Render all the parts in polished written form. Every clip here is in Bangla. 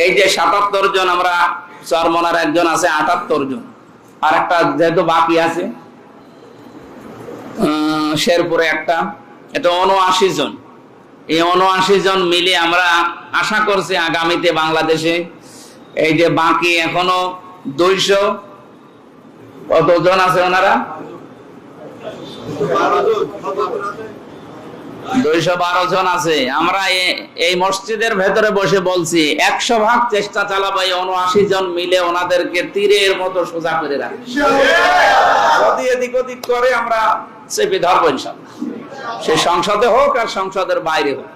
এই যে ৭৭ জন, আমরা চরমনার একজন আছে ৭৮ জন, আর একটা যেহেতু বাকি আছে শেরপুরে একটা, এটা ৭৯ জন। এই ৭৯ জন মিলে আমরা আশা করছি আগামীতে বাংলাদেশে এই যে বাকি এখনো ২০০ কতজন আছে ওনারা ২১২ জন আছে। আমরা এই মসজিদের ভেতরে বসে বলছি ১০০% চেষ্টা চালাবো এই ৭৯ জন মিলে ওনাদেরকে তীরের মতো সোজা করে রাখি। যদি এদিক ওদিক করে আমরা চেপে ধরবো ইনশাআল্লাহ, সে সংসদে হোক আর সংসদের বাইরে হোক।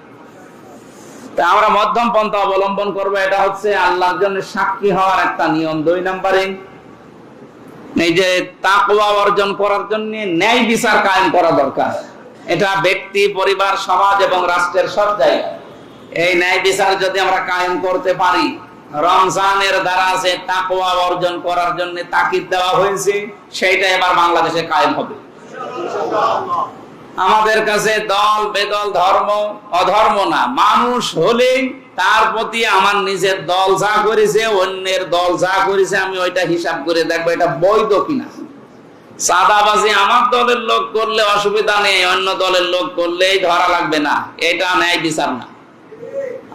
তা আমরা মধ্যম পন্থা অবলম্বন করবো, এটা হচ্ছে আল্লাহর জন্য সাক্ষী হওয়ার একটা নিয়ম। ২ নম্বরে এই যে তাকওয়া অর্জন করার জন্য ন্যায় বিচার কায়েম করা দরকার। এটা ব্যক্তি, পরিবার, সমাজ এবং রাষ্ট্রের সব জায়গায় এই ন্যায় বিচার যদি আমরা কায়েম করতে পারি, রমজানের দ্বারা যে তাকওয়া অর্জন করার জন্য তাকিদ দেওয়া হয়েছে সেইটা এবার বাংলাদেশে কায়েম হবে। আমাদের কাছে দল বেদল, ধর্ম অধর্ম না, মানুষ হলেই তার প্রতি আমার নিজের দল যা করেছে, অন্যের দল যা করেছে, আমি ওইটা হিসাব করে দেখবো এটা বৈধ কিনা। সাদাবাজি আমার দলের লোক করলে অসুবিধা নেই, অন্য দলের লোক করলেই ধরা লাগবে না, এটা ন্যায় বিচার না।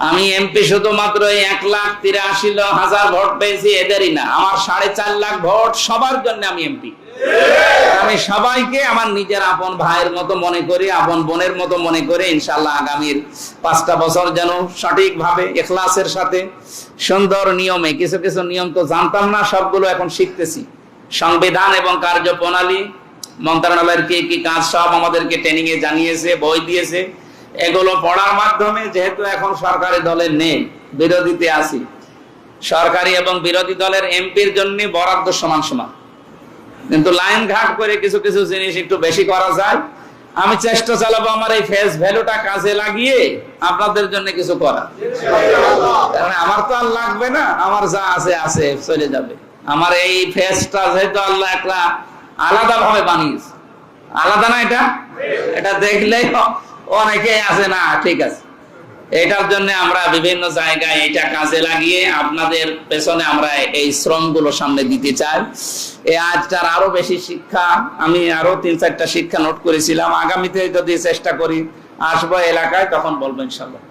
আমি এমপি শুধুমাত্র ১,৮৩,০০০ ভোট পেয়েছি এদেরই না, আমার ৪.৫ লাখ ভোট সবার জন্য আমি এমপি। আমি সবাইকে আমার নিজের আপন ভাইয়ের মতো মনে করি, আপন বোনের মতো মনে করে ইনশাআল্লাহ আগামীর ৫টা বছর যেন সঠিকভাবে ইখলাসের সাথে সুন্দর নিয়মে, কিছু কিছু নিয়ম তো জানতাম না, সবগুলো এখন শিখতেছি। সংবিধান এবং কার্যপ্রণালী মন্ত্রণালয়ের কি কি কাজ সব আমাদেরকে ট্রেনিং এ জানিয়েছে, বই দিয়েছে। এগুলো পড়ার মাধ্যমে, যেহেতু এখন সরকারি দলের নেই, বিরোধীতে আছি, সরকারি এবং বিরোধী দলের এমপির জন্য বরাদ্দ সমান সমান, কিন্তু লাইন ঘাট করে কিছু কিছু জিনিস একটু বেশি করা যায়। আমি চেষ্টা চালাবো আমার এই ফেস ভ্যালুটা কাজে লাগিয়ে আপনাদের জন্য কিছু করা। কারণ আমার তো আর লাগবে না, আমার যা আছে আছে চলে যাবে। আমার এই ফেসটা যেহেতু আল্লাহ একটা আলাদা ভাবে বানিয়েছে, আলাদা না, এটা দেখলেই অনেকে আছে না ঠিক আছে। এটার জন্য আমরা বিভিন্ন জায়গায় এটা কাজে লাগিয়ে আপনাদের পেছনে আমরা এই শ্রমগুলো সামনে দিতে চাই। এই আজটার আরো বেশি শিক্ষা, আমি আরো ৩-৪টা শিক্ষা নোট করেছিলাম, আগামীতে যদি চেষ্টা করি আসবো এলাকায়, তখন বলবো ইনশাআল্লাহ।